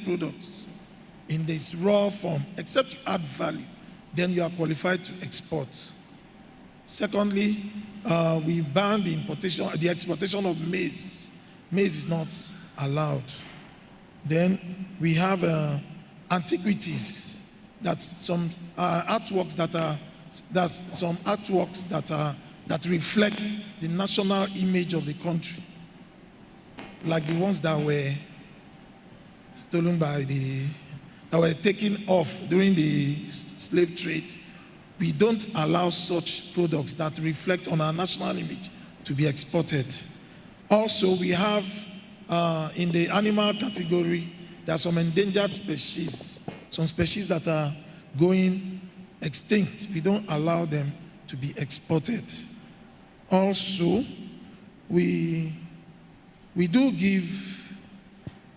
products in this raw form, except you add value, then you are qualified to export. Secondly, we ban the exportation of maize. Maize is not allowed. Then we have antiquities. That's some artworks that reflect the national image of the country, like the ones that were stolen that were taken off during the slave trade. We don't allow such products that reflect on our national image to be exported. Also, we have in the animal category, there are some endangered species, some species that are going extinct. We don't allow them to be exported. Also, we do give,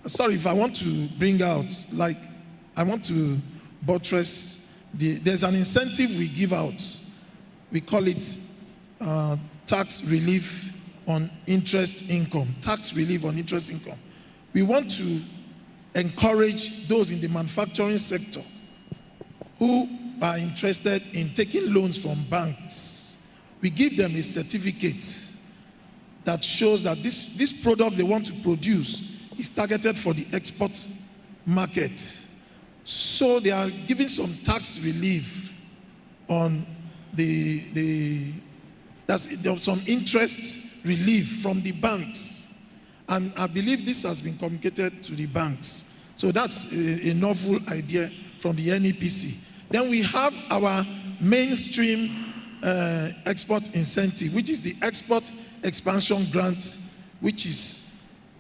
sorry, if I want to bring out, like I want to buttress, there's an incentive we give out. We call it tax relief on interest income, tax relief on interest income. We want to encourage those in the manufacturing sector who are interested in taking loans from banks. We give them a certificate that shows that this product they want to produce is targeted for the export market. So they are giving some tax relief on some interest relief from the banks. And I believe this has been communicated to the banks. So that's a novel idea from the NEPC. Then we have our mainstream export incentive, which is the Export Expansion Grant, which is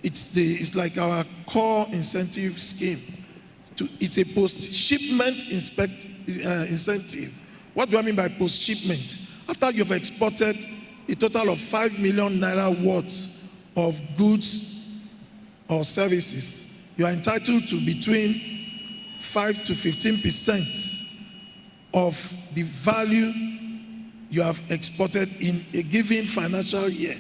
it's like our core incentive scheme. It's a post-shipment incentive. What do I mean by post-shipment? After you've exported a total of 5 million naira worth of goods or services, you are entitled to between 5 to 15% of the value you have exported in a given financial year.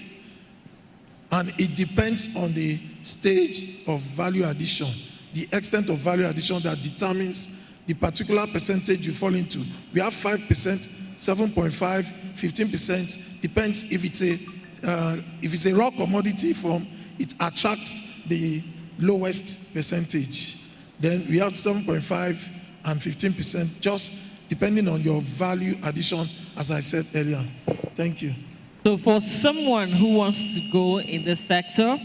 And it depends on the stage of value addition, the extent of value addition that determines the particular percentage you fall into. We have 5%, 7.5, 15%, depends if it's a raw commodity form, it attracts the lowest percentage. Then we have 7.5 and 15%, just depending on your value addition, as I said earlier. Thank you. So for someone who wants to go in the sector,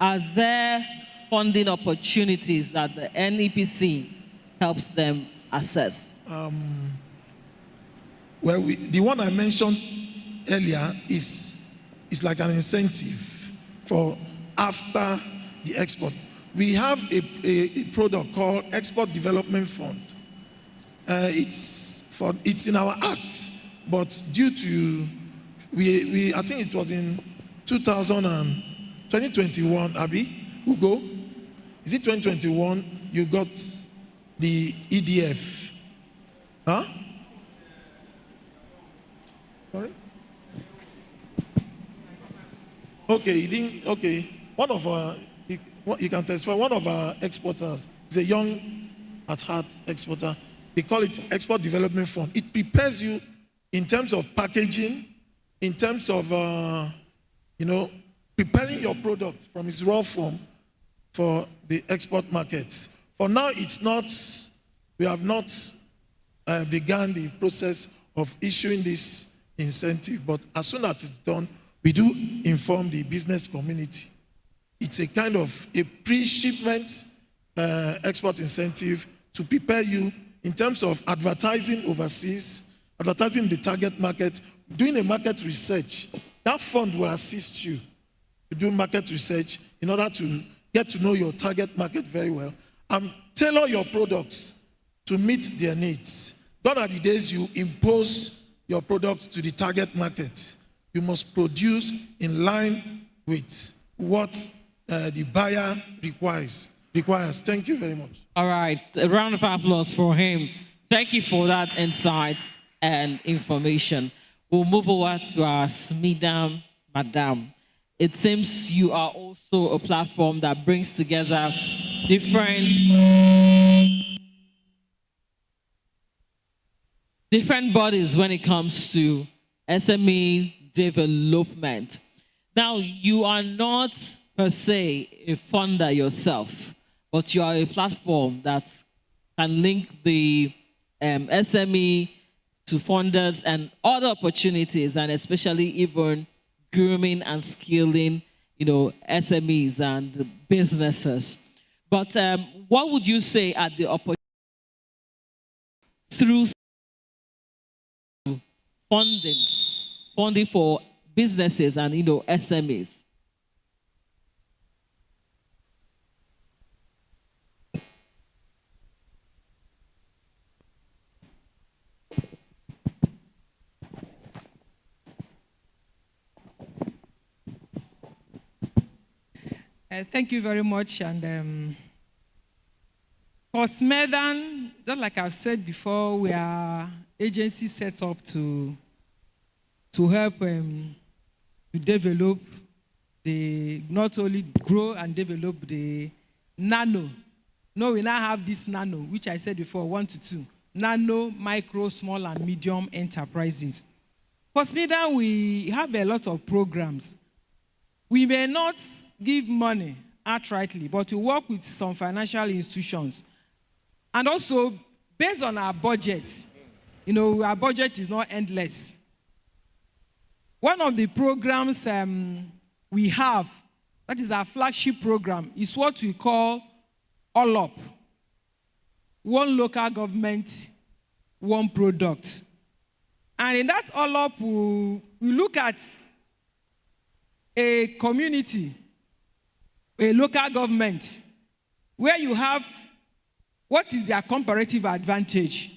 are there funding opportunities that the NEPC helps them assess? Well, the one I mentioned earlier is like an incentive for after the export. We have a product called Export Development Fund. It's in our act, but due to I think it was in 2021, Abby, Ugo, is it 2021? You got the EDF, huh? Sorry. Okay, he didn't. Okay, one of our, you can testify. One of our exporters is a young at heart exporter. They call it Export Development Fund. It prepares you in terms of packaging, in terms of, preparing your product from its raw form for the export markets. For now, we have not begun the process of issuing this incentive, but as soon as it's done, we do inform the business community. It's a kind of a pre-shipment export incentive to prepare you in terms of advertising overseas, advertising the target market, doing a market research. That fund will assist you to do market research in order to get to know your target market very well and tailor your products to meet their needs. Gone are the days you impose your product to the target market. You must produce in line with what the buyer requires. Thank you very much. All right, a round of applause for him. Thank you for that insight and information. We'll move over to our SMEDAM Madam. It seems you are also a platform that brings together different bodies when it comes to SME development. Now, you are not per se a funder yourself, but you are a platform that can link the SME to funders and other opportunities, and especially even grooming and skilling, SMEs and businesses. But what would you say at the opportunity through funding for businesses and SMEs? Thank you very much. And for Smedan, just like I've said before, we are agency set up to help to develop not only grow and develop the nano. No, we now have this nano, which I said before, 1 to 2. Nano, micro, small, and medium enterprises. For Smedan, we have a lot of programs. We may not give money outrightly, but we work with some financial institutions. And also, based on our budget, our budget is not endless. One of the programs we have, that is our flagship program, is what we call OLOP. One local government, one product. And in that OLOP, we look at a community, a local government, where you have what is their comparative advantage.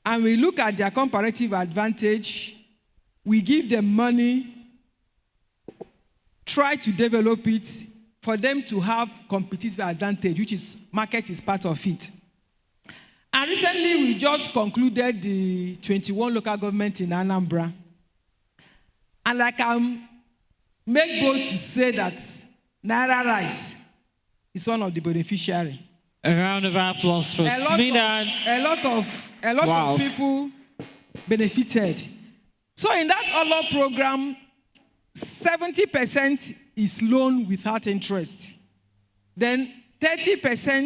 And we look at their comparative advantage, we give them money, try to develop it for them to have competitive advantage, which is market is part of it. And recently, we just concluded the 21 local government in Anambra. And I can make bold to say that Naira Rice is one of the beneficiaries. A round of applause for Smedan. A lot of people benefited. So in that OLOP program, 70% is loan without interest. Then 30%